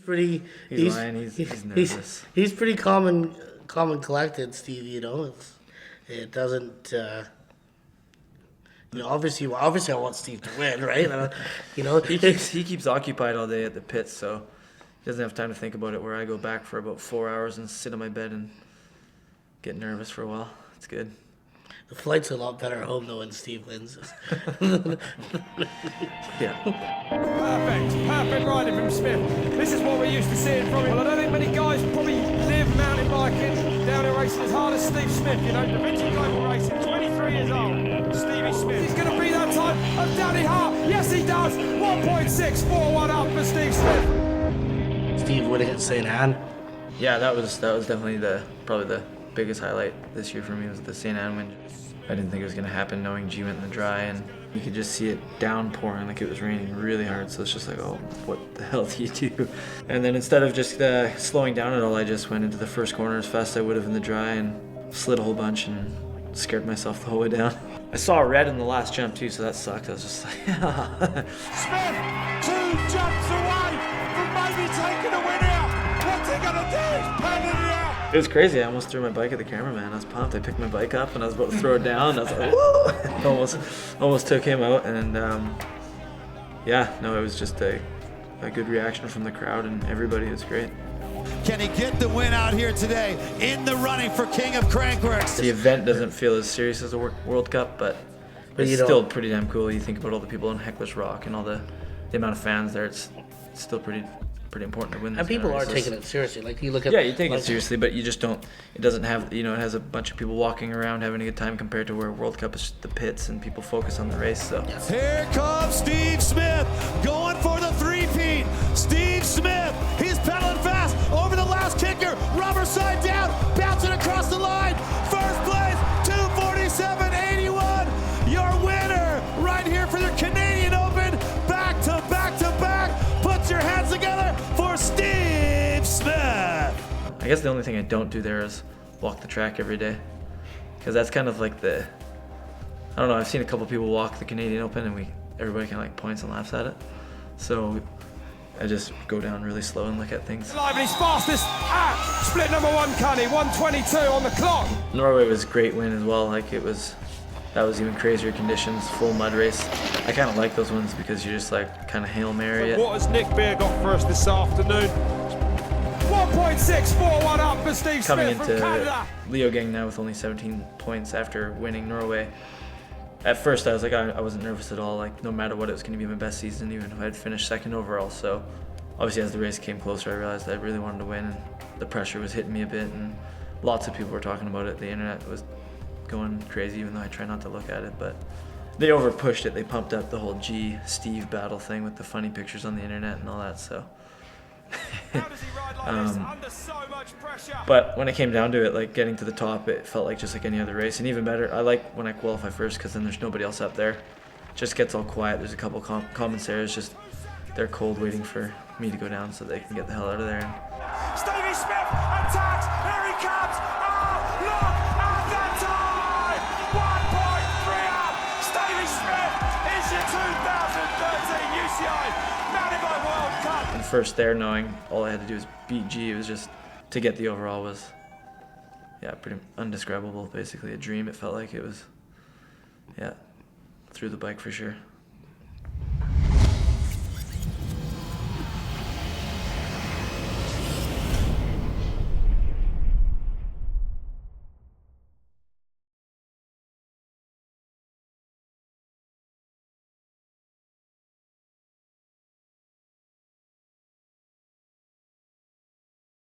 Pretty. He's lying. He's nervous. He's pretty calm and collected, Steve. You know, it doesn't. Obviously, I want Steve to win, right? He keeps occupied all day at the pits, so he doesn't have time to think about it. Where I go back for about 4 hours and sit on my bed and get nervous for a while. It's good. The flight's a lot better at home though when Steve wins. Yeah. Perfect riding from Smith. This is what we're used to seeing from him. Well, I don't think many guys probably live mountain biking, downhill racing as hard as Steve Smith. You know, Da Vinci Global Racing, 23 years old. Stevie Smith. He's going to beat that time of Danny Hart. Yes, he does. 1.641 up for Steve Smith. Steve winning at St. Anne. Yeah, that was definitely probably the biggest highlight this year for me was the St. Anne win. I didn't think it was going to happen knowing G went in the dry, and you could just see it downpouring, like it was raining really hard, so it's just like, oh, what the hell do you do? And then instead of just slowing down at all, I just went into the first corner as fast as I would have in the dry and slid a whole bunch and scared myself the whole way down. I saw red in the last jump too, so that sucked. I was just like, Smith, 2 jumps away from maybe taking a win out. What's he going to do? He's panning it out. It was crazy. I almost threw my bike at the cameraman. I was pumped. I picked my bike up and I was about to throw it down. I was like, woo! almost took him out. And yeah, no, it was just a good reaction from the crowd and everybody. It was great. Can he get the win out here today in the running for King of Crankworks? The event doesn't feel as serious as a World Cup, but it's still pretty damn cool. You think about all the people in Heckler's Rock and all the amount of fans there. It's still pretty important to win this. And people are taking it seriously. Like you look at. Yeah, you take it seriously, but you just don't. It doesn't have. It has a bunch of people walking around having a good time compared to where World Cup is just the pits and people focus on the race. So. Here comes Steve Smith going for the three-peat. Steve Smith, he's pedaling fast over the last kicker. Rubber side down, bouncing across the line. First place, 2:47.81. Your winner right here for the Canadian Open. Back to back to back. Put your hands together for Steve Smith. I guess the only thing I don't do there is walk the track every day, because that's kind of like I don't know. I've seen a couple people walk the Canadian Open and everybody kind of like points and laughs at it. So I just go down really slow and look at things. Live and he's fastest at split number 1, Cunny, 1:22 on the clock. Norway was a great win as well. That was even crazier conditions, full mud race. I kind of like those ones because you're just like kind of Hail Mary it. What has Nick Beer got for us this afternoon? 1.641 up for Steve Coming Smith from Canada. into Leogang now with only 17 points after winning Norway. At first I was like, I wasn't nervous at all. Like no matter what, it was going to be my best season, even if I had finished second overall. So obviously as the race came closer, I realized I really wanted to win, and the pressure was hitting me a bit, and lots of people were talking about it. The internet was going crazy, even though I try not to look at it, but they over pushed it. They pumped up the whole Steve battle thing with the funny pictures on the internet and all that. So but when it came down to it, like getting to the top, it felt like just like any other race, and even better, I like when I qualify first because then there's nobody else up there. It just gets all quiet. There's a couple commentators, just they're cold waiting for me to go down so they can get the hell out of there. Stevie Smith attacks. Here he comes. Oh, look at that time. 1.3 up. Stevie Smith is your 2013 UCI Mountain Bike World Cup. And first there, knowing all I had to do was beat G, it was just to get the overall was, yeah, pretty undescribable. Basically a dream. It felt like it was, yeah, through the bike for sure.